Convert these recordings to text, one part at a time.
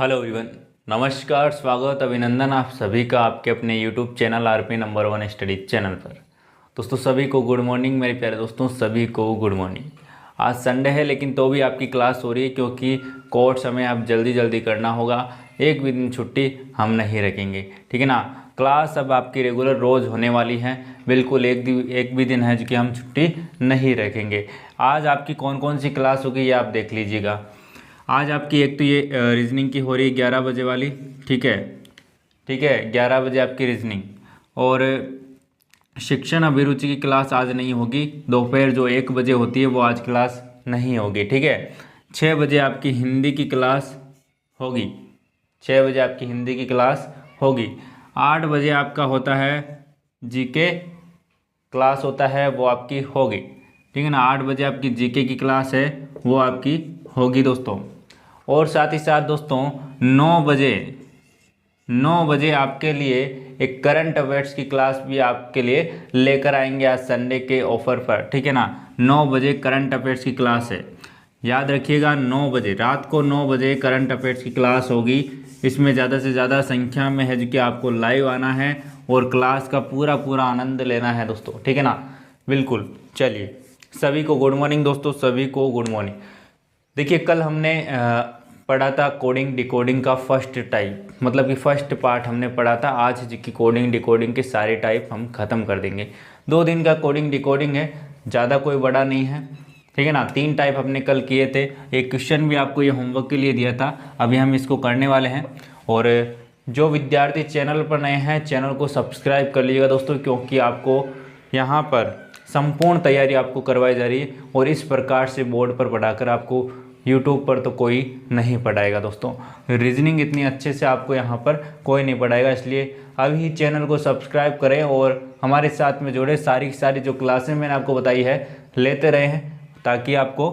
Hello everyone, नमस्कार, स्वागत, अभिनंदन आप सभी का आपके अपने YouTube channel RP number 1 study channel पर। दोस्तों सभी को गुड मॉर्निंग। मेरे प्यारे दोस्तों सभी को गुड मॉर्निंग। आज संडे है लेकिन तो भी आपकी क्लास हो रही है क्योंकि कोर्स हमें अब जल्दी जल्दी करना होगा। एक भी दिन छुट्टी हम नहीं रखेंगे, ठीक है ना। क्लास अब आपकी रेगुलर रोज़ होने वाली है, बिल्कुल एक भी दिन है जो कि हम छुट्टी नहीं रखेंगे। आज आपकी कौन कौन सी क्लास होगी ये आप देख लीजिएगा। आज आपकी एक तो ये रीजनिंग की हो रही है 11 बजे वाली, ठीक है 11 बजे आपकी रीजनिंग। और शिक्षण अभिरुचि की क्लास आज नहीं होगी, दोपहर जो 1 बजे होती है वो आज क्लास नहीं होगी, ठीक है। 6 बजे आपकी हिंदी की क्लास होगी, 6 बजे आपकी हिंदी की क्लास होगी। 8 बजे आपका होता है जीके क्लास होता है, वो आपकी होगी, ठीक है ना। 8 बजे आपकी जीके की क्लास है वो आपकी होगी दोस्तों। और साथ ही साथ दोस्तों 9 बजे आपके लिए एक करंट अफेयर्स की क्लास भी आपके लिए लेकर आएंगे आज संडे के ऑफर पर, ठीक है ना। 9 बजे करंट अफेयर्स की क्लास है, याद रखिएगा। 9 बजे रात को 9 बजे करंट अफेयर्स की क्लास होगी। इसमें ज़्यादा से ज़्यादा संख्या में है जो कि आपको लाइव आना है और क्लास का पूरा आनंद लेना है दोस्तों, ठीक है ना। बिल्कुल, चलिए सभी को गुड मॉर्निंग दोस्तों, सभी को गुड मॉर्निंग। देखिए कल हमने पढ़ा था कोडिंग डिकोडिंग का फर्स्ट टाइप, मतलब कि फर्स्ट पार्ट हमने पढ़ा था। आज की कोडिंग डिकोडिंग के सारे टाइप हम ख़त्म कर देंगे। 2 दिन का कोडिंग डिकोडिंग है, ज़्यादा कोई बड़ा नहीं है, ठीक है ना। 3 टाइप हमने कल किए थे। एक क्वेश्चन भी आपको ये होमवर्क के लिए दिया था, अभी हम इसको करने वाले हैं। और जो विद्यार्थी चैनल पर नए हैं चैनल को सब्सक्राइब कर लीजिएगा दोस्तों, क्योंकि आपको यहाँ पर संपूर्ण तैयारी आपको करवाई जा रही है और इस प्रकार से बोर्ड पर पढ़ाकर आपको यूट्यूब पर तो कोई नहीं पढ़ाएगा दोस्तों। रीजनिंग इतनी अच्छे से आपको यहाँ पर कोई नहीं पढ़ाएगा, इसलिए अभी चैनल को सब्सक्राइब करें और हमारे साथ में जुड़े। सारी जो क्लासें मैंने आपको बताई है लेते रहे हैं ताकि आपको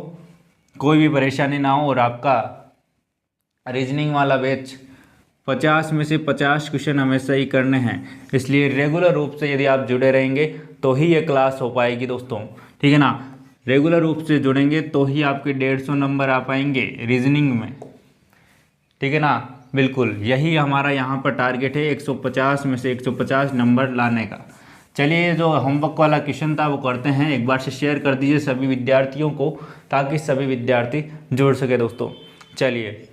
कोई भी परेशानी ना हो। और आपका रीजनिंग वाला बैच 50 में से 50 क्वेश्चन हमेशा ही करने हैं, इसलिए रेगुलर रूप से यदि आप जुड़े रहेंगे तो ही ये क्लास हो पाएगी दोस्तों, ठीक है ना। रेगुलर रूप से जुड़ेंगे तो ही आपके 150 नंबर आ पाएंगे रीजनिंग में, ठीक है ना। बिल्कुल यही हमारा यहाँ पर टारगेट है, 150 में से 150 नंबर लाने का। चलिए जो होमवर्क वाला क्वेश्चन था वो करते हैं, एक बार से शेयर कर दीजिए सभी विद्यार्थियों को ताकि सभी विद्यार्थी जुड़ सके दोस्तों। चलिए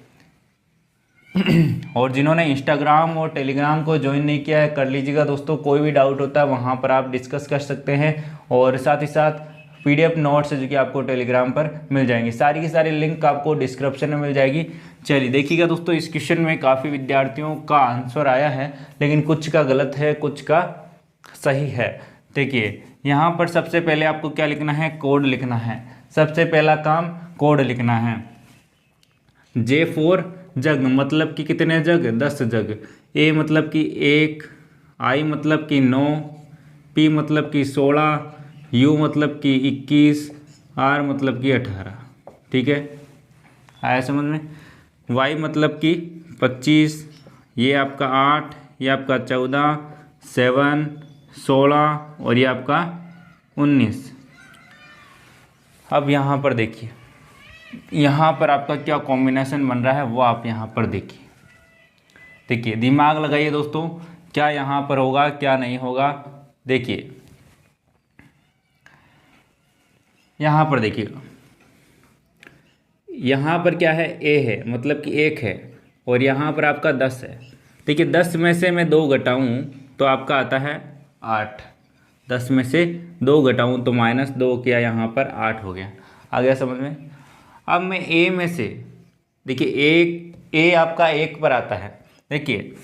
और जिन्होंने इंस्टाग्राम और टेलीग्राम को ज्वाइन नहीं किया है कर लीजिएगा दोस्तों। कोई भी डाउट होता है वहाँ पर आप डिस्कस कर सकते हैं और साथ ही साथ PDF नोट्स जो कि आपको टेलीग्राम पर मिल जाएंगे। सारी की सारी लिंक आपको डिस्क्रिप्शन में मिल जाएगी। चलिए देखिएगा दोस्तों, इस क्वेश्चन में काफ़ी विद्यार्थियों का आंसर आया है लेकिन कुछ का गलत है कुछ का सही है। देखिए यहाँ पर सबसे पहले आपको क्या लिखना है, कोड लिखना है। सबसे पहला काम कोड लिखना है। J4 जग मतलब कि कितने जग, 10 जग। A मतलब कि 1, I मतलब कि 9, P मतलब कि 16, U मतलब कि 21, R मतलब कि 18, ठीक है, आया समझ में। Y मतलब कि 25, ये आपका 8, ये आपका 14, 7, 16 और ये आपका 19। अब यहाँ पर देखिए, यहाँ पर आपका क्या कॉम्बिनेशन बन रहा है वो आप यहाँ पर देखिए दिमाग लगाइए दोस्तों, क्या यहाँ पर होगा क्या नहीं होगा। देखिए यहाँ पर देखिएगा, यहाँ पर क्या है, A है मतलब कि 1 है और यहाँ पर आपका 10 है। देखिए 10 में से मैं 2 घटाऊँ तो आपका आता है 8। 10 में से 2 घटाऊँ तो -2 किया, यहाँ पर 8 हो गया। आ गया समझ में। अब मैं A में से देखिए A आपका 1 पर आता है। देखिए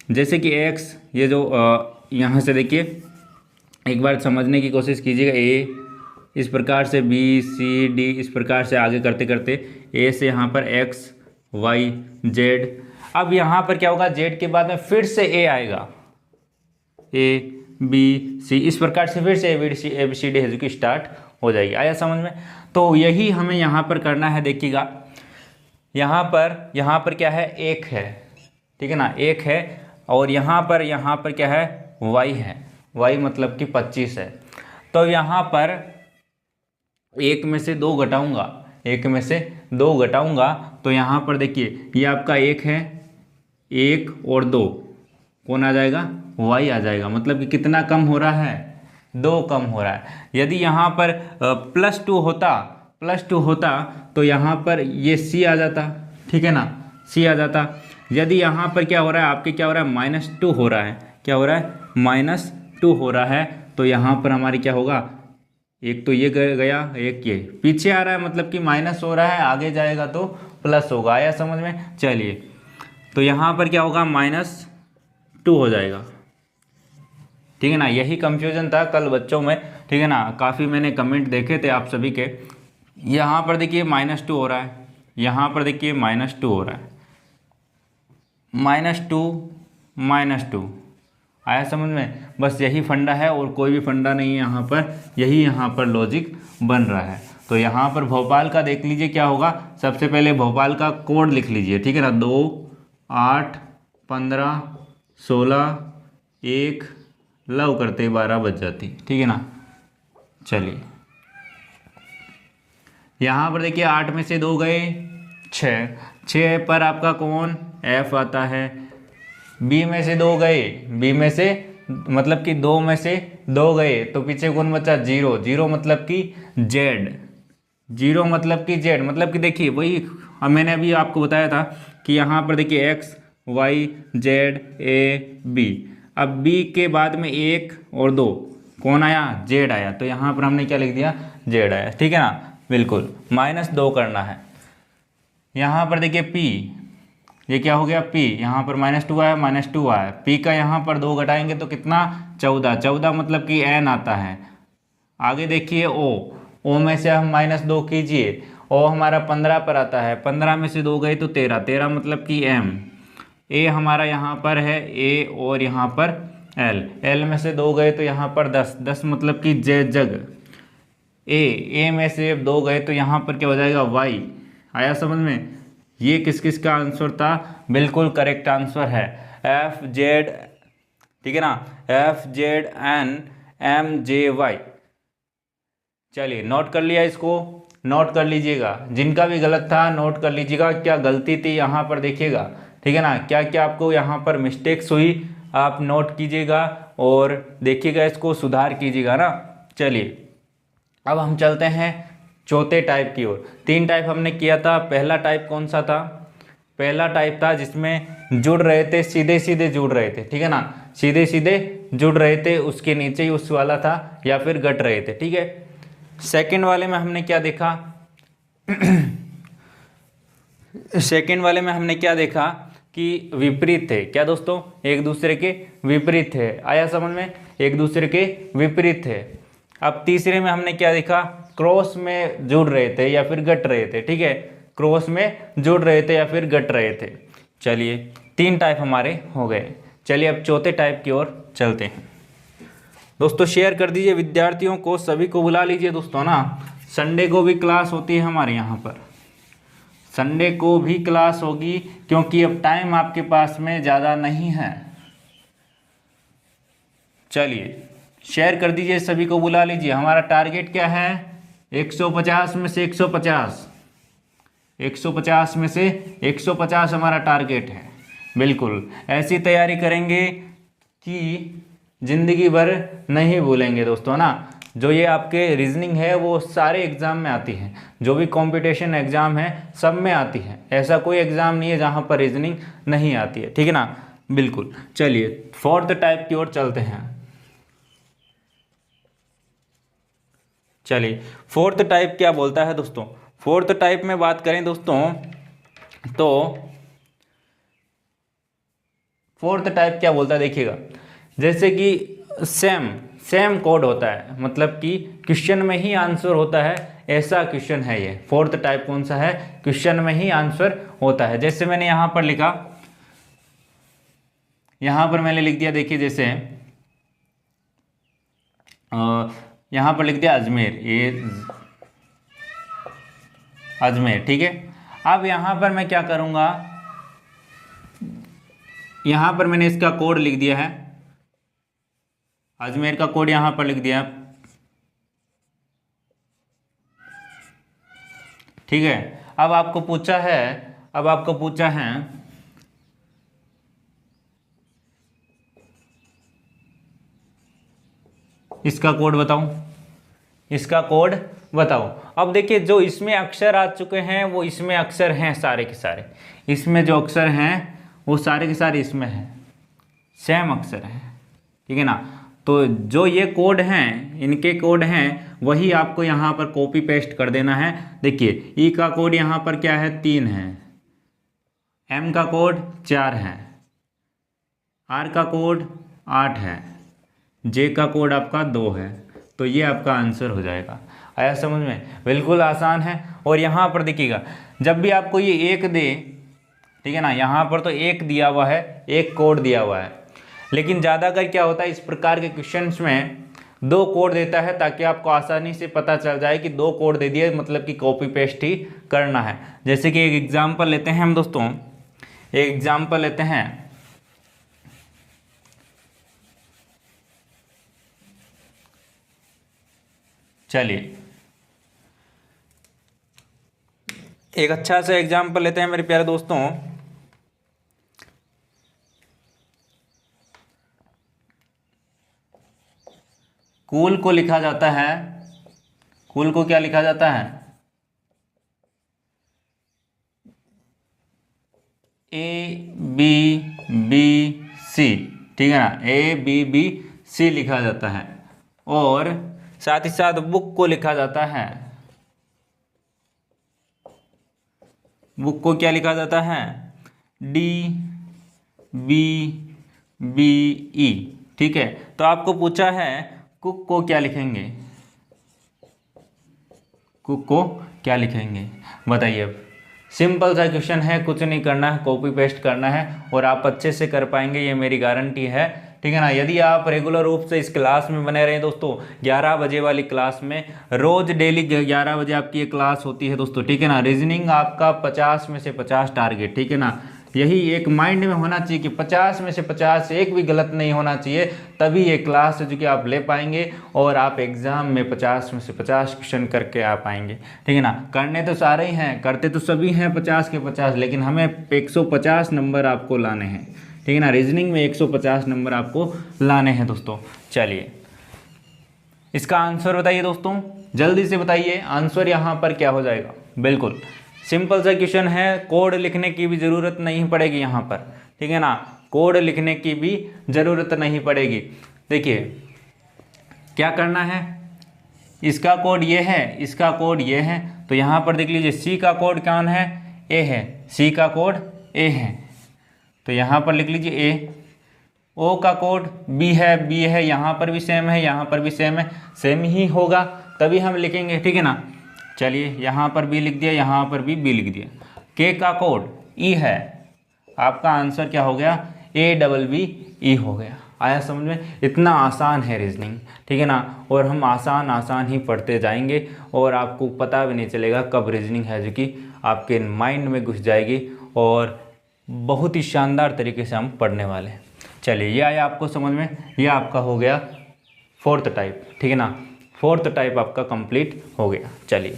जैसे कि X, ये जो यहाँ से देखिए एक बार समझने की कोशिश कीजिएगा। A इस प्रकार से B C D इस प्रकार से आगे करते करते A से यहाँ पर X Y Z। अब यहाँ पर क्या होगा, Z के बाद में फिर से A आएगा, A B C इस प्रकार से फिर से A B C D है जो कि स्टार्ट हो जाएगी। आया समझ में। तो यही हमें यहाँ पर करना है। देखिएगा यहाँ पर क्या है, 1 है, ठीक है ना, 1 है। और यहाँ पर क्या है, Y है, Y मतलब कि 25 है। तो यहाँ पर 1 में से 2 घटाऊंगा, 1 में से 2 घटाऊंगा तो यहाँ पर देखिए ये आपका 1 है, 1 और 2 कौन आ जाएगा, y आ जाएगा। मतलब कि कितना कम हो रहा है, 2 कम हो रहा है। यदि यहाँ पर +2 होता तो यहाँ पर ये c आ जाता, ठीक है ना, c आ जाता। यदि यहाँ पर क्या हो रहा है आपके, क्या हो रहा है, -2 हो रहा है, क्या हो रहा है, -2 हो रहा है, तो यहाँ पर हमारी क्या होगा, एक तो ये गया, एक ये पीछे आ रहा है, मतलब कि माइनस हो रहा है, आगे जाएगा तो प्लस होगा। आया समझ में? चलिए, तो यहाँ पर क्या होगा, -2 हो जाएगा, ठीक है ना। यही कंफ्यूजन था कल बच्चों में, ठीक है ना, काफ़ी मैंने कमेंट देखे थे आप सभी के। यहाँ पर देखिए -2 हो रहा है, यहाँ पर देखिए -2 हो रहा है, -2 आया समझ में? बस यही फंडा है और कोई भी फंडा नहीं है यहाँ पर, यही यहाँ पर लॉजिक बन रहा है। तो यहाँ पर भोपाल का देख लीजिए क्या होगा। सबसे पहले भोपाल का कोड लिख लीजिए, ठीक है ना, 2 8 15 16 1 लव करते 12 बज जाती, ठीक है ना। चलिए यहाँ पर देखिए 8 में से 2 गए, 6 पर आपका कौन, F आता है। B में से 2 गए, B में से मतलब कि 2 में से 2 गए तो पीछे कौन बचा, 0 मतलब कि Z, 0 मतलब कि Z, मतलब कि देखिए वही अब मैंने अभी आपको बताया था कि यहाँ पर देखिए X Y Z A B। अब B के बाद में 1 और 2 कौन आया, Z आया, तो यहाँ पर हमने क्या लिख दिया, Z आया, ठीक है ना। बिल्कुल -2 करना है। यहाँ पर देखिए P, ये क्या हो गया P, यहाँ पर -2 आया, -2 आया, P का यहाँ पर 2 घटाएंगे तो कितना, 14 मतलब कि N आता है। आगे देखिए O में से हम -2 कीजिए, O हमारा 15 पर आता है, 15 में से 2 गए तो 13 मतलब कि M। A हमारा यहाँ पर है A और यहाँ पर L में से 2 गए तो यहाँ पर 10 मतलब कि जग। A में से 2 गए तो यहाँ पर क्या हो जाएगा, Y। आया समझ में? ये किस किस का आंसर था, बिल्कुल करेक्ट आंसर है FZ, ठीक है ना, FZNMJY। चलिए नोट कर लिया, इसको नोट कर लीजिएगा, जिनका भी गलत था नोट कर लीजिएगा, क्या गलती थी यहाँ पर देखिएगा, ठीक है ना, क्या क्या आपको यहाँ पर मिस्टेक्स हुई आप नोट कीजिएगा और देखिएगा, इसको सुधार कीजिएगा ना। चलिए अब हम चलते हैं चौथे टाइप की ओर। 3 टाइप हमने किया था। पहला टाइप कौन सा था, पहला टाइप था जिसमें जुड़ रहे थे, सीधे सीधे जुड़ रहे थे, ठीक है ना, सीधे सीधे जुड़ रहे थे, उसके नीचे ही उस वाला था, या फिर गट रहे थे, ठीक है। सेकंड वाले में हमने क्या देखा सेकंड वाले में हमने क्या देखा कि विपरीत थे, क्या दोस्तों, एक दूसरे के विपरीत थे। आया समझ में? एक दूसरे के विपरीत थे। अब तीसरे में हमने क्या देखा, क्रॉस में जुड़ रहे थे या फिर गट रहे थे, ठीक है, क्रॉस में जुड़ रहे थे या फिर गट रहे थे। चलिए 3 टाइप हमारे हो गए। चलिए अब चौथे टाइप की ओर चलते हैं। दोस्तों शेयर कर दीजिए विद्यार्थियों को, सभी को बुला लीजिए दोस्तों ना। संडे को भी क्लास होती है हमारे यहाँ पर, संडे को भी क्लास होगी, क्योंकि अब टाइम आपके पास में ज़्यादा नहीं है। चलिए शेयर कर दीजिए, सभी को बुला लीजिए। हमारा टारगेट क्या है, 150 में से 150, 150 में से 150 हमारा टारगेट है। बिल्कुल ऐसी तैयारी करेंगे कि ज़िंदगी भर नहीं भूलेंगे दोस्तों ना। जो ये आपके रीजनिंग है वो सारे एग्ज़ाम में आती है, जो भी कंपटीशन एग्ज़ाम है सब में आती है, ऐसा कोई एग्ज़ाम नहीं है जहाँ पर रीजनिंग नहीं आती है, ठीक है ना। बिल्कुल चलिए 4th टाइप की ओर चलते हैं। चलिए 4th टाइप क्या बोलता है दोस्तों। 4th टाइप में बात करें दोस्तों तो 4th टाइप क्या बोलता है देखिएगा, जैसे कि सेम कोड होता है, मतलब कि क्वेश्चन में ही आंसर होता है, ऐसा क्वेश्चन है ये। 4th टाइप कौन सा है, क्वेश्चन में ही आंसर होता है। जैसे मैंने यहाँ पर लिखा, यहाँ पर मैंने लिख दिया, देखिए जैसे यहाँ पर लिख दिया अजमेर, ये अजमेर, ठीक है। अब यहाँ पर मैं क्या करूँगा, यहाँ पर मैंने इसका कोड लिख दिया है, अजमेर का कोड यहाँ पर लिख दिया, ठीक है। अब आपको पूछा है अब आपको पूछा है इसका कोड बताओ, इसका कोड बताओ। अब देखिए जो इसमें अक्षर आ चुके हैं वो इसमें अक्षर हैं सारे के सारे, इसमें जो अक्षर हैं वो सारे के सारे इसमें हैं, सेम अक्षर हैं, ठीक है ना। तो जो ये कोड हैं, इनके कोड हैं, वही आपको यहाँ पर कॉपी पेस्ट कर देना है। देखिए ई का कोड यहाँ पर क्या है, 3 है, एम का कोड 4 है, आर का कोड 8 है, जे का कोड आपका 2 है। तो ये आपका आंसर हो जाएगा। आया समझ में? बिल्कुल आसान है। और यहाँ पर देखिएगा जब भी आपको ये एक दे, ठीक है ना, यहाँ पर तो एक दिया हुआ है, एक कोड दिया हुआ है, लेकिन ज़्यादातर क्या होता है इस प्रकार के क्वेश्चंस में 2 कोड देता है, ताकि आपको आसानी से पता चल जाए कि 2 कोड दे दिए मतलब कि कॉपी पेस्ट ही करना है। जैसे कि एक एग्जाम्पल लेते हैं हम दोस्तों, एक एग्जाम्पल लेते हैं। चलिए एक अच्छा सा एग्जाम्पल लेते हैं मेरे प्यारे दोस्तों। कूल को लिखा जाता है, कूल को क्या लिखा जाता है, ABBC, ठीक है ना, ABBC लिखा जाता है। और साथ ही साथ बुक को लिखा जाता है, बुक को क्या लिखा जाता है, DBBE, ठीक है। तो आपको पूछा है कुक को क्या लिखेंगे, कुक को क्या लिखेंगे, बताइए। अब सिंपल सा क्वेश्चन है, कुछ नहीं करना है, कॉपी पेस्ट करना है और आप अच्छे से कर पाएंगे, ये मेरी गारंटी है, ठीक है ना। यदि आप रेगुलर रूप से इस क्लास में बने रहें दोस्तों, 11 बजे वाली क्लास में, रोज डेली 11 बजे आपकी ये क्लास होती है दोस्तों, ठीक है ना। रीजनिंग आपका 50 में से 50 टारगेट, ठीक है ना। यही एक माइंड में होना चाहिए कि 50 में से 50 एक भी गलत नहीं होना चाहिए, तभी ये क्लास है जो कि आप ले पाएंगे और आप एग्जाम में 50 में से 50 क्वेश्चन करके आ पाएंगे, ठीक है ना। करने तो सारे ही हैं, करते तो सभी हैं 50 के 50, लेकिन हमें 150 नंबर आपको लाने हैं, ठीक है ना। रीजनिंग में 150 नंबर आपको लाने हैं दोस्तों। चलिए इसका आंसर बताइए दोस्तों, जल्दी से बताइए आंसर यहाँ पर क्या हो जाएगा। बिल्कुल सिंपल सा क्वेश्चन है, कोड लिखने की भी ज़रूरत नहीं पड़ेगी यहाँ पर, ठीक है ना, कोड लिखने की भी ज़रूरत नहीं पड़ेगी। देखिए क्या करना है, इसका कोड ये है, इसका कोड ये है, तो यहाँ पर देख लीजिए सी का कोड कौन है, ए है, सी का कोड ए है, तो यहाँ पर लिख लीजिए ए। ओ का कोड बी है, यहाँ पर भी सेम है, यहाँ पर भी सेम है, सेम ही होगा तभी हम लिखेंगे, ठीक है ना। चलिए यहाँ पर बी लिख दिया, यहाँ पर भी बी लिख दिया। के का कोड ई है, आपका आंसर क्या हो गया, ABBE हो गया। आया समझ में? इतना आसान है रीजनिंग, ठीक है ना। और हम आसान आसान ही पढ़ते जाएंगे और आपको पता भी नहीं चलेगा कब रीजनिंग है जो कि आपके माइंड में घुस जाएगी और बहुत ही शानदार तरीके से हम पढ़ने वाले हैं। चलिए ये आया आपको समझ में, ये आपका हो गया 4th टाइप, ठीक है ना। 4th टाइप आपका कंप्लीट हो गया। चलिए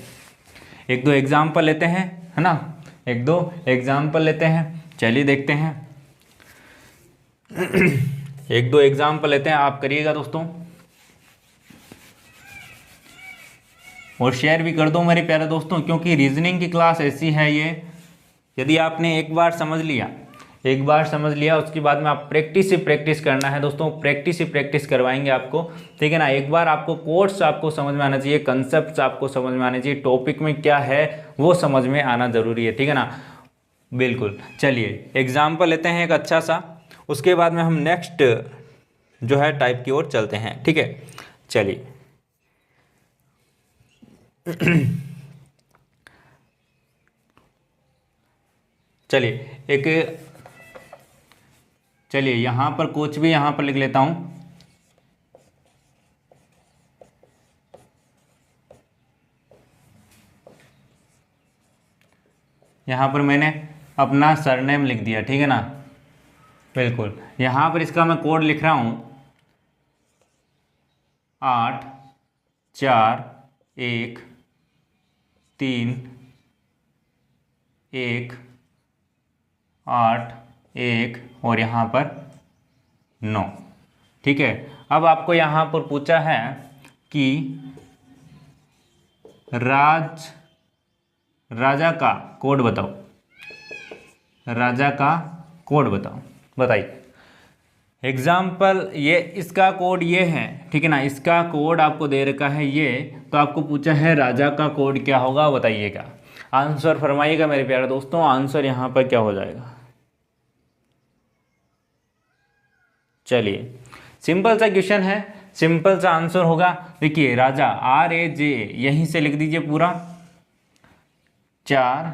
1-2 एग्जाम्पल लेते हैं, है ना, 1-2 एग्जाम्पल लेते हैं, चलिए देखते हैं। 1-2 एग्जाम्पल लेते हैं, आप करिएगा दोस्तों और शेयर भी कर दो मेरे प्यारे दोस्तों, क्योंकि रीजनिंग की क्लास ऐसी है ये, यदि आपने एक बार समझ लिया उसके बाद में आप प्रैक्टिस ही प्रैक्टिस करना है दोस्तों, प्रैक्टिस ही प्रैक्टिस करवाएंगे आपको, ठीक है ना। एक बार आपको कोर्स आपको समझ में आना चाहिए, कंसेप्ट आपको समझ में आने चाहिए, टॉपिक में क्या है वो समझ में आना ज़रूरी है, ठीक है ना। बिल्कुल चलिए एग्जाम्पल लेते हैं एक अच्छा सा, उसके बाद में हम नेक्स्ट जो है टाइप की ओर चलते हैं, ठीक है। चलिए चलिए यहाँ पर कुछ भी यहाँ पर लिख लेता हूँ। यहाँ पर मैंने अपना सरनेम लिख दिया, ठीक है ना। बिल्कुल यहाँ पर इसका मैं कोड लिख रहा हूँ 84131 8, 1 और यहाँ पर 9। ठीक है, अब आपको यहाँ पर पूछा है कि राजा का कोड बताओ, राजा का कोड बताओ, बताइए। एग्जाम्पल ये इसका कोड ये है, ठीक है ना, इसका कोड आपको दे रखा है ये, तो आपको पूछा है राजा का कोड क्या होगा, बताइएगा। आंसर फरमाइएगा मेरे प्यारे दोस्तों, आंसर यहाँ पर क्या हो जाएगा। चलिए, सिंपल सा क्वेश्चन है, सिंपल सा आंसर होगा। देखिए राजा RAJ यहीं से लिख दीजिए पूरा, 4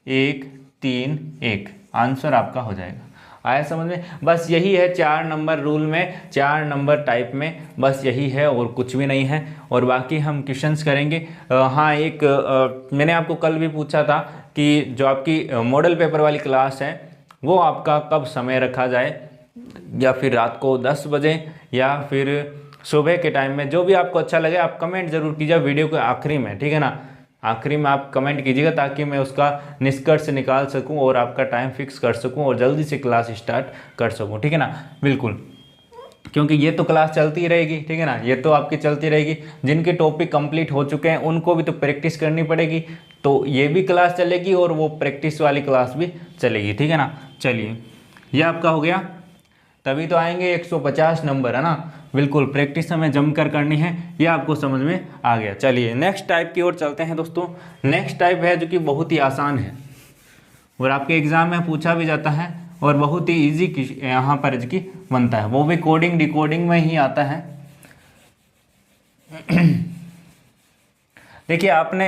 1 3 1, आंसर आपका हो जाएगा। आया समझ में? बस यही है 4 नंबर रूल में, 4 नंबर टाइप में, बस यही है और कुछ भी नहीं है। और बाकी हम क्वेश्चंस करेंगे। हाँ, एक मैंने आपको कल भी पूछा था कि जो आपकी मॉडल पेपर वाली क्लास है वो आपका कब समय रखा जाए, या फिर रात को 10 बजे या फिर सुबह के टाइम में, जो भी आपको अच्छा लगे आप कमेंट जरूर कीजिए वीडियो के आखिरी में, ठीक है ना। आखिरी में आप कमेंट कीजिएगा ताकि मैं उसका निष्कर्ष निकाल सकूं और आपका टाइम फिक्स कर सकूं और जल्दी से क्लास स्टार्ट कर सकूं, ठीक है ना। बिल्कुल, क्योंकि ये तो क्लास चलती रहेगी, ठीक है ना, ये तो आपकी चलती रहेगी। जिनके टॉपिक कंप्लीट हो चुके हैं उनको भी तो प्रैक्टिस करनी पड़ेगी, तो ये भी क्लास चलेगी और वो प्रैक्टिस वाली क्लास भी चलेगी, ठीक है ना। चलिए, ये आपका हो गया, तभी तो आएंगे 150 नंबर, है ना। बिल्कुल, प्रैक्टिस हमें जमकर करनी है, ये आपको समझ में आ गया। चलिए नेक्स्ट टाइप की ओर चलते हैं दोस्तों। नेक्स्ट टाइप है जो कि बहुत ही आसान है और आपके एग्जाम में पूछा भी जाता है और बहुत ही इजी यहाँ पर की बनता है, वो भी कोडिंग डिकोडिंग में ही आता है। देखिए, आपने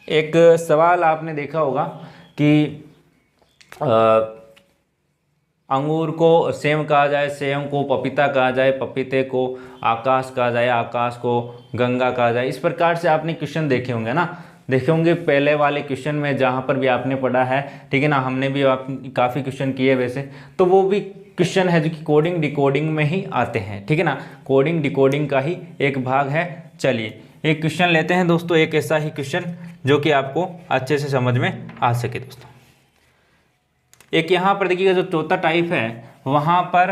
एक सवाल आपने देखा होगा कि अंगूर को सेम कहा जाए, सेम को पपीता कहा जाए, पपीते को आकाश कहा जाए, आकाश को गंगा कहा जाए। इस प्रकार से आपने क्वेश्चन देखे होंगे ना, देखे होंगे पहले वाले क्वेश्चन में जहाँ पर भी आपने पढ़ा है, ठीक है ना। हमने भी काफ़ी क्वेश्चन किए वैसे, तो वो भी क्वेश्चन है जो कि कोडिंग डिकोडिंग में ही आते हैं, ठीक है ना। कोडिंग डिकोडिंग का ही एक भाग है। चलिए एक क्वेश्चन लेते हैं दोस्तों, एक ऐसा ही क्वेश्चन जो कि आपको अच्छे से समझ में आ सके दोस्तों। एक यहाँ पर देखिएगा जो चौथा टाइप है, वहाँ पर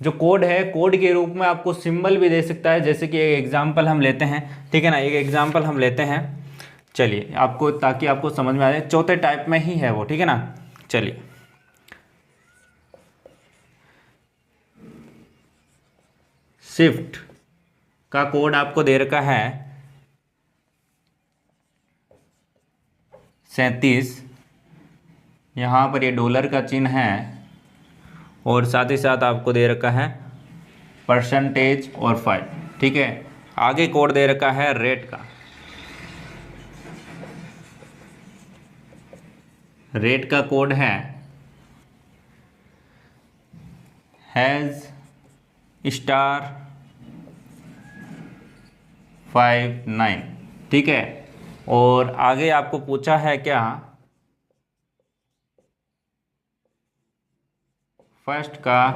जो कोड है, कोड के रूप में आपको सिंबल भी दे सकता है। जैसे कि एक एग्जांपल हम लेते हैं, ठीक है ना, एक एग्जांपल हम लेते हैं। चलिए आपको, ताकि आपको समझ में आ जाए, चौथे टाइप में ही है वो, ठीक है ना। चलिए, शिफ्ट का कोड आपको दे रखा है 37, यहाँ पर ये डॉलर का चिन्ह है और साथ ही साथ आपको दे रखा है % और 5, ठीक है। आगे कोड दे रखा है रेट का, रेट का कोड है #59, ठीक है। और आगे आपको पूछा है क्या, फर्स्ट का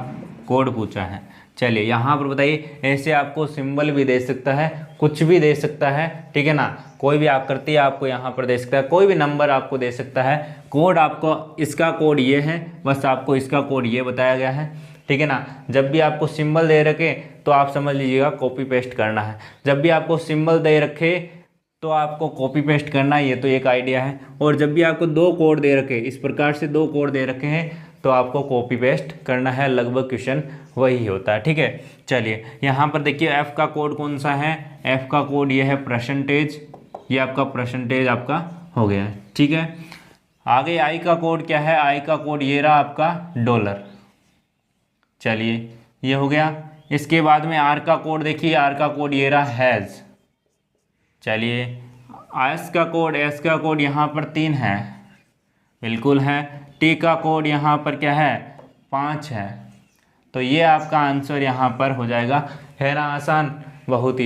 कोड पूछा है। चलिए यहाँ पर बताइए, ऐसे आपको सिंबल भी दे सकता है, कुछ भी दे सकता है, ठीक है ना। कोई भी आकृति आपको यहाँ पर दे सकता है, कोई भी नंबर आपको दे सकता है। कोड आपको, इसका कोड ये है, बस आपको इसका कोड ये बताया गया है, ठीक है ना। जब भी आपको सिंबल दे रखे तो आप समझ लीजिएगा कॉपी पेस्ट करना है। जब भी आपको सिंबल दे रखे तो आपको कॉपी पेस्ट करना है, ये तो एक आइडिया है। और जब भी आपको 2 कोड दे रखे, इस प्रकार से 2 कोड दे रखे हैं, तो आपको कॉपी पेस्ट करना है। लगभग क्वेश्चन वही होता है, ठीक है। चलिए यहाँ पर देखिए, एफ का कोड कौन सा है, एफ का कोड ये है %, ये आपका % आपका हो गया, ठीक है। आगे आई का कोड क्या है, आई का कोड ये रहा आपका $। चलिए ये हो गया। इसके बाद में आर का कोड देखिए, आर का कोड ये रहा हैज़। चलिए एस का कोड यहाँ पर 3 है, बिल्कुल है। टी का कोड यहाँ पर क्या है, 5 है। तो ये आपका आंसर यहाँ पर हो जाएगा। है ना आसान, बहुत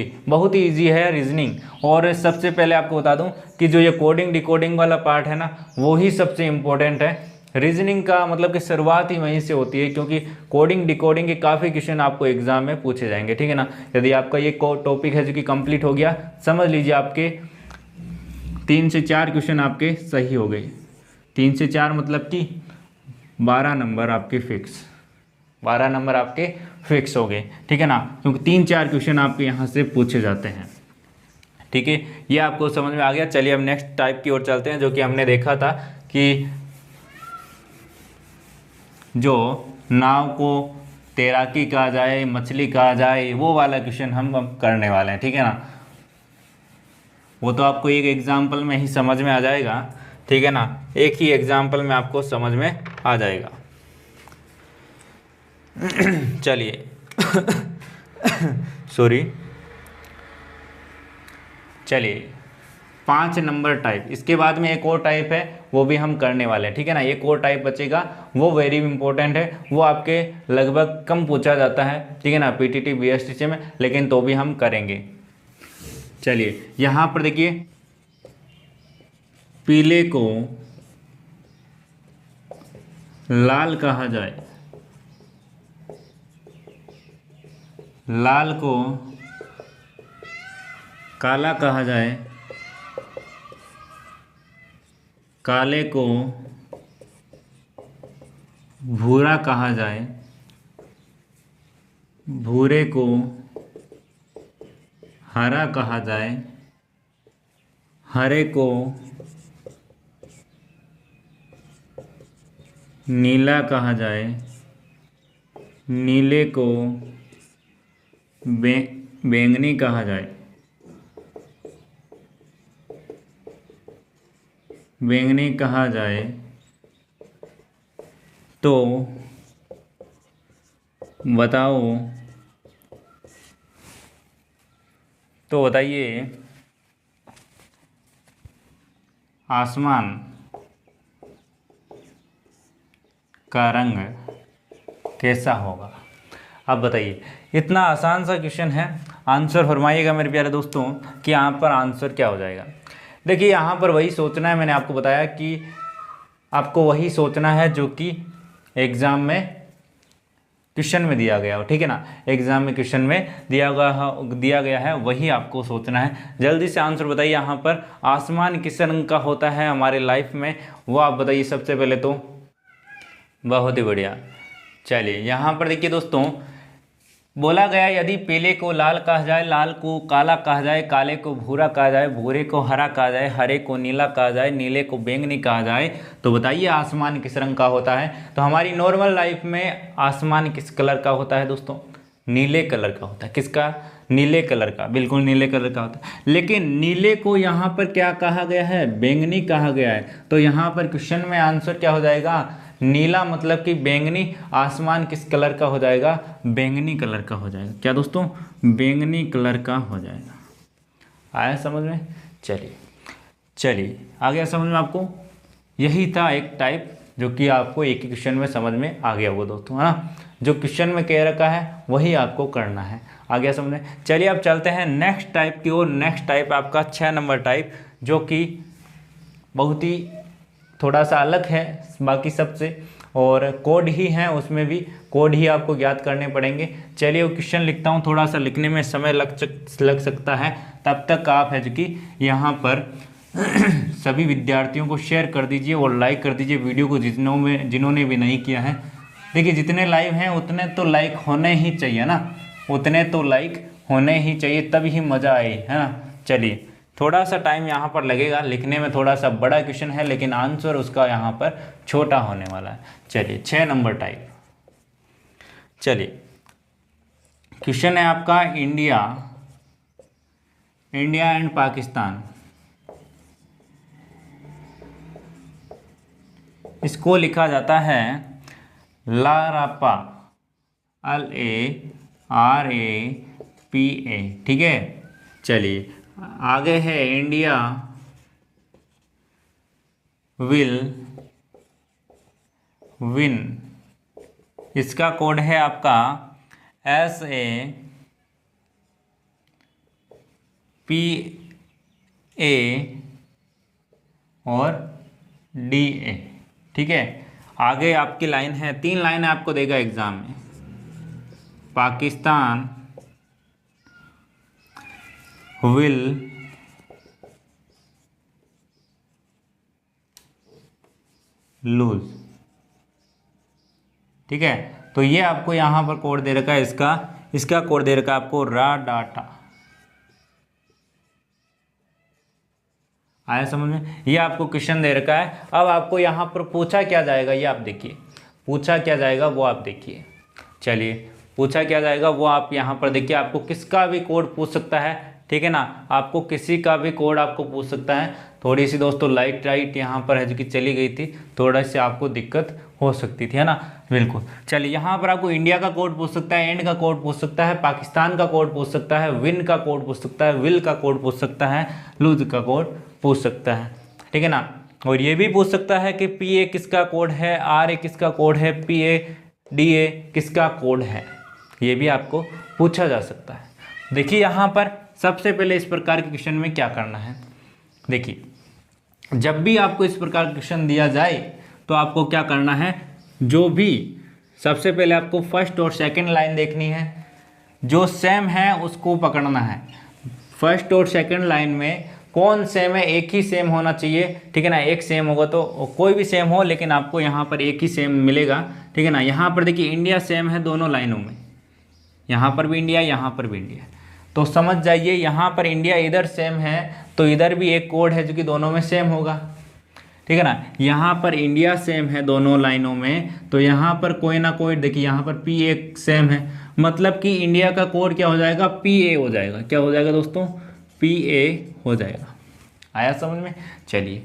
ही इजी है रीजनिंग। और सबसे पहले आपको बता दूं कि जो ये कोडिंग डिकोडिंग वाला पार्ट है ना, वो ही सबसे इम्पोर्टेंट है। रीजनिंग का मतलब कि शुरुआत ही वहीं से होती है, क्योंकि कोडिंग डिकोडिंग के काफ़ी क्वेश्चन आपको एग्जाम में पूछे जाएंगे, ठीक है ना। यदि आपका ये टॉपिक है जो कि कंप्लीट हो गया, समझ लीजिए आपके 3 से 4 क्वेश्चन आपके सही हो गए। 3 से 4 मतलब कि 12 नंबर आपके फिक्स, 12 नंबर आपके फिक्स हो गए, ठीक है ना, क्योंकि 3-4 क्वेश्चन आपके यहाँ से पूछे जाते हैं, ठीक है। ये आपको समझ में आ गया। चलिए अब नेक्स्ट टाइप की ओर चलते हैं, जो कि हमने देखा था कि जो नाव को तैराकी कहा जाए, मछली कहा जाए, वो वाला क्वेश्चन हम अब करने वाले हैं, ठीक है ना। वो तो आपको एक एग्जाम्पल में ही समझ में आ जाएगा, ठीक है ना, एक ही एग्जाम्पल में आपको समझ में आ जाएगा। चलिए सॉरी, चलिए 5 नंबर टाइप, इसके बाद में एक और टाइप है वो भी हम करने वाले हैं, ठीक है ना। एक और टाइप बचेगा, वो वेरी इंपॉर्टेंट है, वो आपके लगभग कम पूछा जाता है, ठीक है ना, पीटीटी बीएसटीसी में, लेकिन तो भी हम करेंगे। चलिए यहाँ पर देखिए, पीले को लाल कहा जाए, लाल को काला कहा जाए, काले को भूरा कहा जाए, भूरे को हरा कहा जाए, हरे को नीला कहा जाए, नीले को बैंगनी कहा जाए, बैंगनी कहा जाए, तो बताओ, तो बताइए आसमान का रंग कैसा होगा। अब बताइए, इतना आसान सा क्वेश्चन है, आंसर फरमाइएगा मेरे प्यारे दोस्तों कि यहाँ पर आंसर क्या हो जाएगा। देखिए यहाँ पर वही सोचना है, मैंने आपको बताया कि आपको वही सोचना है जो कि एग्ज़ाम में क्वेश्चन में दिया गया हो, ठीक है ना, एग्जाम में क्वेश्चन में दिया गया है वही आपको सोचना है। जल्दी से आंसर बताइए, यहाँ पर आसमान किस रंग का होता है हमारे लाइफ में, वो आप बताइए सबसे पहले तो। बहुत ही बढ़िया। चलिए यहाँ पर देखिए दोस्तों, बोला गया यदि पीले को लाल कहा जाए, लाल को काला कहा जाए, काले को भूरा कहा जाए, भूरे को हरा कहा जाए, हरे को नीला कहा जाए, नीले को बैंगनी कहा जाए, तो बताइए आसमान किस रंग का होता है। तो हमारी नॉर्मल लाइफ में आसमान किस कलर का होता है दोस्तों, नीले कलर का होता है। किसका, नीले कलर का, बिल्कुल नीले कलर का होता है। लेकिन नीले को यहाँ पर क्या कहा गया है, बैंगनी कहा गया है। तो यहाँ पर क्वेश्चन में आंसर क्या हो जाएगा, नीला मतलब कि बैंगनी। आसमान किस कलर का हो जाएगा, बैंगनी कलर का हो जाएगा। क्या दोस्तों, बैंगनी कलर का हो जाएगा। आया समझ में। चलिए चलिए आ गया समझ में आपको। यही था एक टाइप जो कि आपको एक ही क्वेश्चन में समझ में आ गया वो दोस्तों, है ना। जो क्वेश्चन में कह रखा है वही आपको करना है। आ गया समझ में। चलिए अब चलते हैं नेक्स्ट टाइप की ओर। नेक्स्ट टाइप आपका 6 नंबर टाइप, जो कि बहुत ही थोड़ा सा अलग है बाकी सबसे, और कोड ही है, उसमें भी कोड ही आपको ज्ञात करने पड़ेंगे। चलिए वो क्वेश्चन लिखता हूँ, थोड़ा सा लिखने में समय लग सकता है, तब तक आप है जो कि यहाँ पर सभी विद्यार्थियों को शेयर कर दीजिए और लाइक कर दीजिए वीडियो को, जिन्होंने भी नहीं किया है। देखिए जितने लाइव हैं उतने तो लाइक होने ही चाहिए ना, उतने तो लाइक होने ही चाहिए, तभी ही मज़ा आए, है ना। चलिए थोड़ा सा टाइम यहाँ पर लगेगा, लिखने में थोड़ा सा बड़ा क्वेश्चन है, लेकिन आंसर उसका यहाँ पर छोटा होने वाला है। चलिए 6 नंबर टाइप। चलिए क्वेश्चन है आपका, इंडिया एंड पाकिस्तान, इसको लिखा जाता है लारापा, LARAPA, ठीक है। चलिए आगे है, इंडिया विल विन, इसका कोड है आपका SAPA और DA, ठीक है। आगे आपकी लाइन है, 3 लाइन आपको देगा एग्जाम में। पाकिस्तान विल लूज, ठीक है। तो ये आपको यहाँ पर कोड दे रखा है, इसका कोड दे रखा है आपको रा डाटा। आया समझ में? ये आपको क्वेश्चन दे रखा है। अब आपको यहाँ पर पूछा क्या जाएगा ये आप देखिए, पूछा क्या जाएगा वो आप देखिए। चलिए पूछा क्या जाएगा वो आप यहाँ पर देखिए। आपको किसका भी कोड पूछ सकता है, ठीक है ना, आपको किसी का भी कोड आपको पूछ सकता है। थोड़ी सी दोस्तों लाइट यहाँ पर है जो कि चली गई थी, थोड़ा सी आपको दिक्कत हो सकती थी, है ना, बिल्कुल। चलिए यहाँ पर आपको इंडिया का कोड पूछ सकता है, एंड का कोड पूछ सकता है, पाकिस्तान का कोड पूछ सकता है, विन का कोड पूछ सकता है, विल का कोड पूछ सकता है, लूज का कोड पूछ सकता है, ठीक है ना। और ये भी पूछ सकता है कि PA किसका कोड है, RA किसका कोड है, PA DA किसका कोड है, ये भी आपको पूछा जा सकता है। देखिए यहाँ पर सबसे पहले इस प्रकार के क्वेश्चन में क्या करना है। देखिए जब भी आपको इस प्रकार का क्वेश्चन दिया जाए तो आपको क्या करना है, जो भी सबसे पहले आपको फर्स्ट और सेकंड लाइन देखनी है, जो सेम है उसको पकड़ना है। फर्स्ट और सेकंड लाइन में कौन सेम है, एक ही सेम होना चाहिए, ठीक है ना। एक सेम होगा तो कोई भी सेम हो, लेकिन आपको यहाँ पर एक ही सेम मिलेगा, ठीक है ना। यहाँ पर देखिए इंडिया सेम है दोनों लाइनों में, यहाँ पर भी इंडिया, यहाँ पर भी इंडिया, तो समझ जाइए यहाँ पर इंडिया इधर सेम है तो इधर भी एक कोड है जो कि दोनों में सेम होगा, ठीक है ना। यहाँ पर इंडिया सेम है दोनों लाइनों में, तो यहाँ पर कोई ना कोई, देखिए यहाँ पर PA सेम है, मतलब कि इंडिया का कोड क्या हो जाएगा, PA हो जाएगा। क्या हो जाएगा दोस्तों, PA हो जाएगा। आया समझ में? चलिए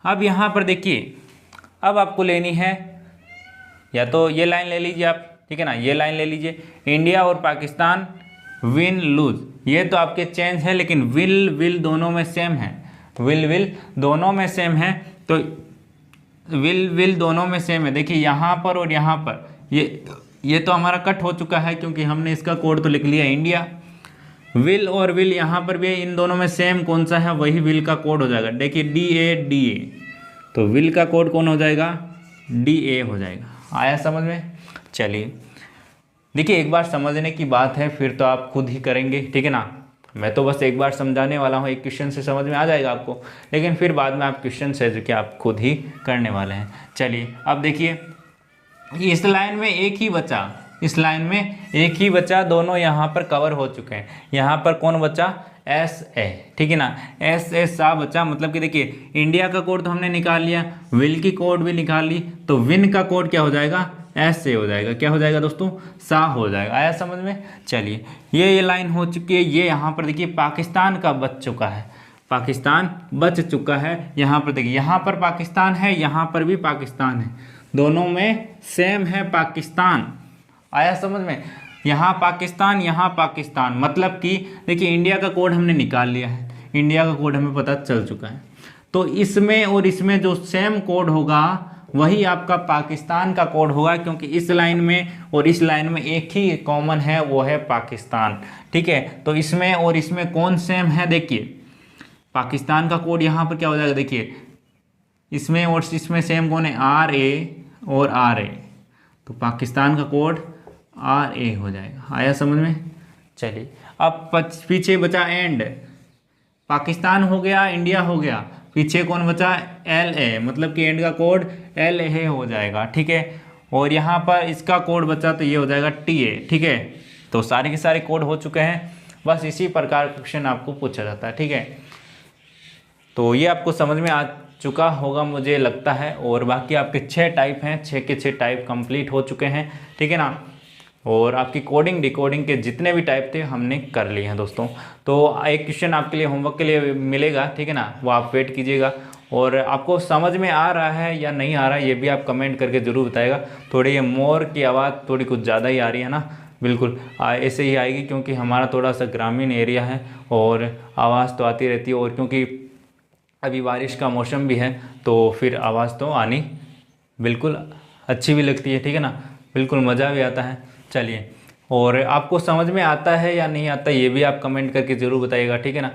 अब यहाँ पर देखिए, अब आपको लेनी है, या तो ये लाइन ले लीजिए आप, ठीक है ना, ये लाइन ले लीजिए, इंडिया और पाकिस्तान विन लूज, ये तो आपके चेंज है, लेकिन विल दोनों में सेम है, विल दोनों में सेम है, तो विल दोनों में सेम है। देखिए यहाँ पर और यहाँ पर ये तो हमारा कट हो चुका है क्योंकि हमने इसका कोड तो लिख लिया इंडिया। विल और विल यहाँ पर भी इन दोनों में सेम कौन सा है, वही विल का कोड हो जाएगा। देखिए DA, तो विल का कोड कौन हो जाएगा, DA हो जाएगा। आया समझ में? चलिए देखिए एक बार समझने की बात है, फिर तो आप खुद ही करेंगे, ठीक है ना। मैं तो बस एक बार समझाने वाला हूँ, एक क्वेश्चन से समझ में आ जाएगा आपको, लेकिन फिर बाद में आप क्वेश्चन से जो कि आप खुद ही करने वाले हैं। चलिए अब देखिए इस लाइन में एक ही बचा, इस लाइन में एक ही बचा, दोनों यहाँ पर कवर हो चुके हैं। यहाँ पर कौन बचा, SA, ठीक है ना, SA सा बचा। मतलब कि देखिए इंडिया का कोड तो हमने निकाल लिया, विल की कोड भी निकाल ली, तो विन का कोड क्या हो जाएगा, SA हो जाएगा। क्या हो जाएगा दोस्तों, सा हो जाएगा। आया समझ में? चलिए ये लाइन हो चुकी है। ये यहाँ पर देखिए पाकिस्तान का बच चुका है, पाकिस्तान बच चुका है। यहाँ पर देखिए, यहाँ पर पाकिस्तान है, यहाँ पर भी पाकिस्तान है, दोनों में सेम है पाकिस्तान। आया समझ में? यहाँ पाकिस्तान, मतलब कि देखिए इंडिया का कोड हमने निकाल लिया है, इंडिया का कोड हमें पता चल चुका है, तो इसमें और इसमें जो सेम कोड होगा वही आपका पाकिस्तान का कोड होगा, क्योंकि इस लाइन में और इस लाइन में एक ही कॉमन है, वो है पाकिस्तान, ठीक है। तो इसमें और इसमें कौन सेम है, देखिए पाकिस्तान का कोड यहाँ पर क्या हो जाएगा, देखिए इसमें और इसमें सेम कौन है, RA और RA, तो पाकिस्तान का कोड RA हो जाएगा। आया समझ में? चलिए अब पीछे बचा एंड, पाकिस्तान हो गया, इंडिया हो गया, पीछे कौन बचा, LA, मतलब कि एंड का कोड LA हो जाएगा, ठीक है। और यहाँ पर इसका कोड बचा तो ये हो जाएगा TA, ठीक है। तो सारे के सारे कोड हो चुके हैं, बस इसी प्रकार का क्वेश्चन आपको पूछा जाता है, ठीक है। तो ये आपको समझ में आ चुका होगा मुझे लगता है, और बाकी आपके 6 टाइप हैं, 6 के 6 टाइप कंप्लीट हो चुके हैं, ठीक है ना। और आपकी कोडिंग डिकोडिंग के जितने भी टाइप थे हमने कर लिए हैं दोस्तों। तो एक क्वेश्चन आपके लिए होमवर्क के लिए मिलेगा, ठीक है ना, वो आप वेट कीजिएगा। और आपको समझ में आ रहा है या नहीं आ रहा है ये भी आप कमेंट करके ज़रूर बताएगा। थोड़ी ये मोर की आवाज़ थोड़ी कुछ ज़्यादा ही आ रही है ना, बिल्कुल ऐसे ही आएगी, क्योंकि हमारा थोड़ा सा ग्रामीण एरिया है और आवाज़ तो आती रहती है, और क्योंकि अभी बारिश का मौसम भी है तो फिर आवाज़ तो आनी बिल्कुल अच्छी भी लगती है, ठीक है ना, बिल्कुल मज़ा भी आता है। चलिए, और आपको समझ में आता है या नहीं आता ये भी आप कमेंट करके ज़रूर बताइएगा, ठीक है ना।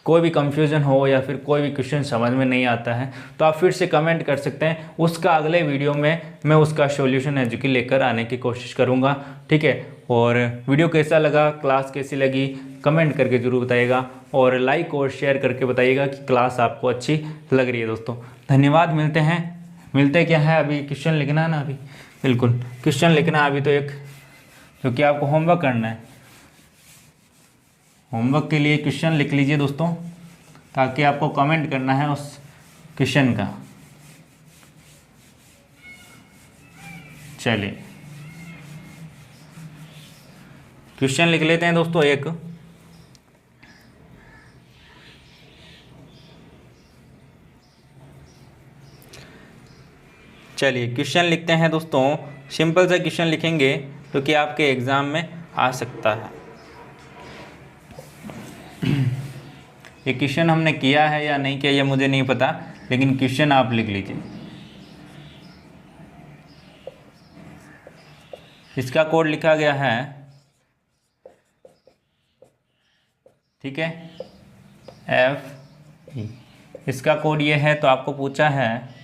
कोई भी कंफ्यूजन हो या फिर कोई भी क्वेश्चन समझ में नहीं आता है तो आप फिर से कमेंट कर सकते हैं, उसका अगले वीडियो में मैं उसका सॉल्यूशन है जो कि लेकर आने की कोशिश करूँगा, ठीक है। और वीडियो कैसा लगा, क्लास कैसी लगी, कमेंट करके ज़रूर बताइएगा, और लाइक और शेयर करके बताइएगा कि क्लास आपको अच्छी लग रही है दोस्तों। धन्यवाद, मिलते क्या है, अभी क्वेश्चन लिखना है ना अभी। बिल्कुल क्वेश्चन लिखना है अभी तो एक, क्योंकि आपको होमवर्क करना है। होमवर्क के लिए क्वेश्चन लिख लीजिए दोस्तों, ताकि आपको कमेंट करना है उस क्वेश्चन का। चलिए क्वेश्चन लिख लेते हैं दोस्तों एक। चलिए क्वेश्चन लिखते हैं दोस्तों, सिंपल सा क्वेश्चन लिखेंगे जो कि आपके एग्ज़ाम में आ सकता है। ये क्वेश्चन हमने किया है या नहीं किया ये मुझे नहीं पता, लेकिन क्वेश्चन आप लिख लीजिए। इसका कोड लिखा गया है, ठीक है, F। इसका कोड ये है, तो आपको पूछा है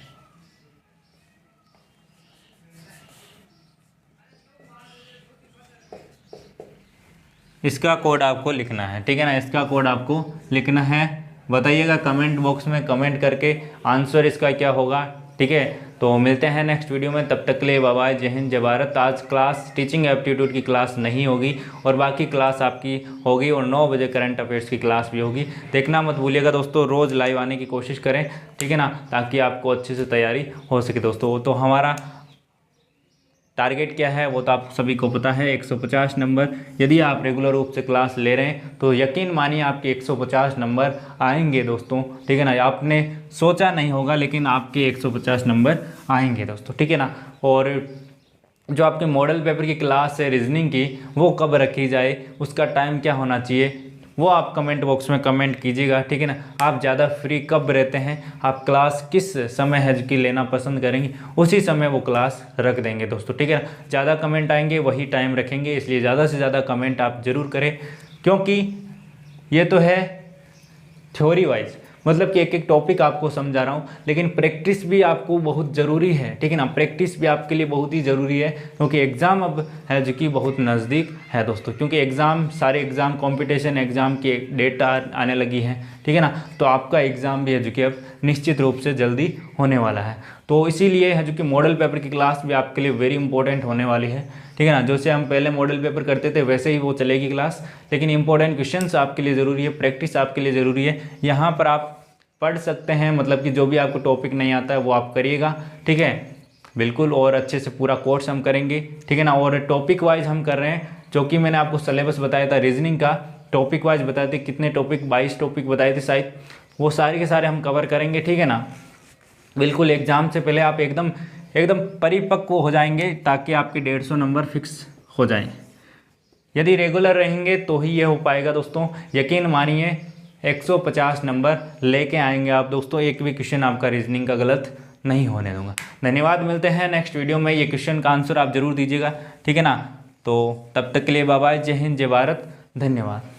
इसका कोड आपको लिखना है, ठीक है ना। इसका कोड आपको लिखना है, बताइएगा कमेंट बॉक्स में कमेंट करके आंसर इसका क्या होगा, ठीक है। तो मिलते हैं नेक्स्ट वीडियो में, तब तक के लिए बाय बाय, जय हिंद जय भारत। आज क्लास टीचिंग एप्टीट्यूड की क्लास नहीं होगी और बाकी क्लास आपकी होगी, और 9 बजे करंट अफेयर्स की क्लास भी होगी। देखना मत भूलिएगा दोस्तों, रोज़ लाइव आने की कोशिश करें, ठीक है ना, ताकि आपको अच्छे से तैयारी हो सके दोस्तों। तो हमारा टारगेट क्या है वो तो आप सभी को पता है, 150 नंबर। यदि आप रेगुलर रूप से क्लास ले रहे हैं तो यकीन मानिए आपके 150 नंबर आएंगे दोस्तों, ठीक है ना। आपने सोचा नहीं होगा, लेकिन आपके 150 नंबर आएंगे दोस्तों, ठीक है ना। और जो आपके मॉडल पेपर की क्लास है रीजनिंग की, वो कब रखी जाए, उसका टाइम क्या होना चाहिए, वो आप कमेंट बॉक्स में कमेंट कीजिएगा, ठीक है ना। आप ज़्यादा फ्री कब रहते हैं, आप क्लास किस समय है कि लेना पसंद करेंगे, उसी समय वो क्लास रख देंगे दोस्तों, ठीक है ना। ज़्यादा कमेंट आएंगे वही टाइम रखेंगे, इसलिए ज़्यादा से ज़्यादा कमेंट आप ज़रूर करें, क्योंकि ये तो है थ्योरी वाइज, मतलब कि एक एक टॉपिक आपको समझा रहा हूँ, लेकिन प्रैक्टिस भी आपको बहुत ज़रूरी है, ठीक है ना। प्रैक्टिस भी आपके लिए बहुत ही ज़रूरी है, क्योंकि एग्ज़ाम अब है जो कि बहुत नज़दीक है दोस्तों, क्योंकि एग्ज़ाम सारे एग्ज़ाम कंपटीशन एग्ज़ाम की डेट आने लगी है, ठीक है ना। तो आपका एग्ज़ाम भी है जो कि अब निश्चित रूप से जल्दी होने वाला है। तो इसीलिए है जो कि मॉडल पेपर की क्लास भी आपके लिए वेरी इंपॉर्टेंट होने वाली है, ठीक है ना। जैसे हम पहले मॉडल पेपर करते थे वैसे ही वो चलेगी क्लास, लेकिन इंपॉर्टेंट क्वेश्चंस आपके लिए ज़रूरी है, प्रैक्टिस आपके लिए ज़रूरी है। यहाँ पर आप पढ़ सकते हैं, मतलब कि जो भी आपको टॉपिक नहीं आता है वो आप करिएगा, ठीक है, बिल्कुल। और अच्छे से पूरा कोर्स हम करेंगे, ठीक है ना। और टॉपिक वाइज हम कर रहे हैं, जो कि मैंने आपको सिलेबस बताया था रीजनिंग का, टॉपिक वाइज बताए थे, कितने टॉपिक, 22 टॉपिक बताए थे शायद, वो सारे के सारे हम कवर करेंगे, ठीक है ना। बिल्कुल एग्ज़ाम से पहले आप एकदम परिपक्व हो जाएंगे, ताकि आपके 150 नंबर फिक्स हो जाएं। यदि रेगुलर रहेंगे तो ही ये हो पाएगा दोस्तों, यकीन मानिए 150 नंबर लेके आएंगे आप दोस्तों। एक भी क्वेश्चन आपका रीजनिंग का गलत नहीं होने दूंगा। धन्यवाद, मिलते हैं नेक्स्ट वीडियो में। ये क्वेश्चन का आंसर आप जरूर दीजिएगा, ठीक है ना। तो तब तक के लिए बाय बाय, जय हिंद जय भारत, धन्यवाद।